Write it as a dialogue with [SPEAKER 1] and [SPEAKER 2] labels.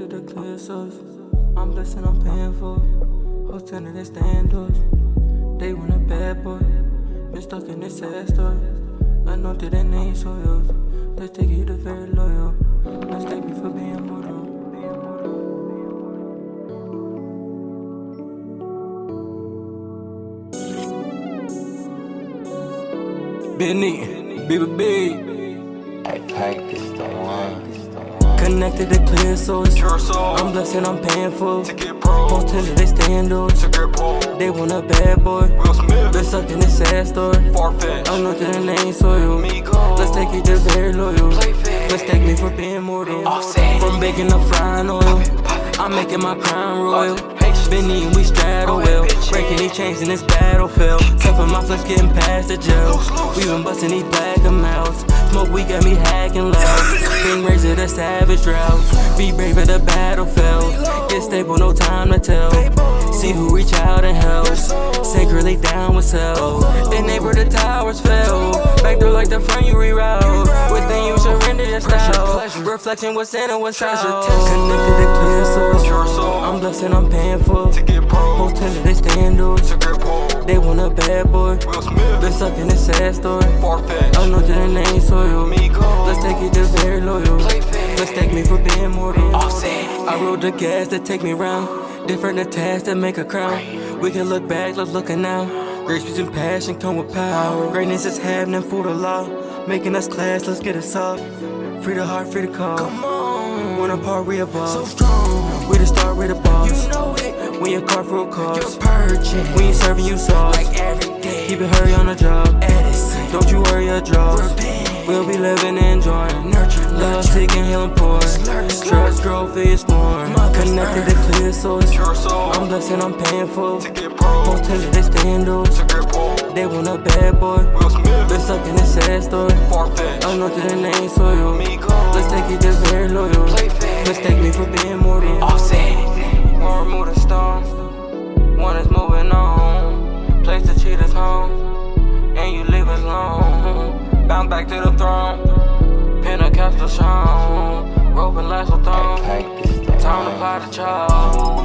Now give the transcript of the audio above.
[SPEAKER 1] Connected to clear source. I'm blessed and I'm paying for it. Hoes tender they stand doors. They want a bad boy. Been stuck in this sad story. I know that they ain't so yours. Let's take you to very loyal. Let's take me for being mortal. BEENEATIN, Beeba, Beeb.
[SPEAKER 2] I pack this the one.
[SPEAKER 1] Connected to clear source. I'm blessed and I'm paying for it. Hoes tender they stay indoors. They want a bad boy. Been stuck in this sad story. I know that it ain't soil. Let's take it to very loyal. Let's take me for being mortal. From baking up frying oil, I'm making my crown royal. Been eating, we straddle well. Breaking these chains in this battlefield. Toughin' my flesh getting past the jail. We been busting these black amounts. Smoke we got me hacking loud. Been raised to the savage drought. Be brave at the battlefield. Get stable, no time to tell. See who reach out and help. Secretly down with self. In neighbor the towers fell. Back door like the front you reroute. Within you surrender your style. Reflection what's in and what's out. Connected to clear source. I'm blessed and I'm paying for it. Hoes tender they stay indoors. They want a bad boy. Been stuck in this sad story. I know that it ain't soil. Let's take it to very loyal. Let's take me for being mortal. I rode the gas that take me round. Different the tasks that make a crown. We can look back, let's looking now. Grace, peace, and passion come with power. Greatness is happening for the law. Making us class, let's get us off. Free the heart, free the call. Come on. When apart, we evolve. So strong. We the star, we the boss. You know it. When your car full cost. You're purging. When you serving, you sauce. Like every day. Keep it hurry on the job. Edison. Don't you worry your draws. We'll be living and enjoying. Nurture, love, seeking, healing, pouring. Trust, growth, is born. Connected to clear source. I'm blessed and I'm paying for it. Hoes tender they stay indoors. They want a bad boy. Been stuck in this sad story. I know that it ain't soil. Let's take it to very loyal. Let's take me for being mortal. One remove the stone. One is moving on. Place the cheaters home. And you leave us alone. Bound back to the throne. Pentecostal shown. Rope and lasso thong. Time to buy the child.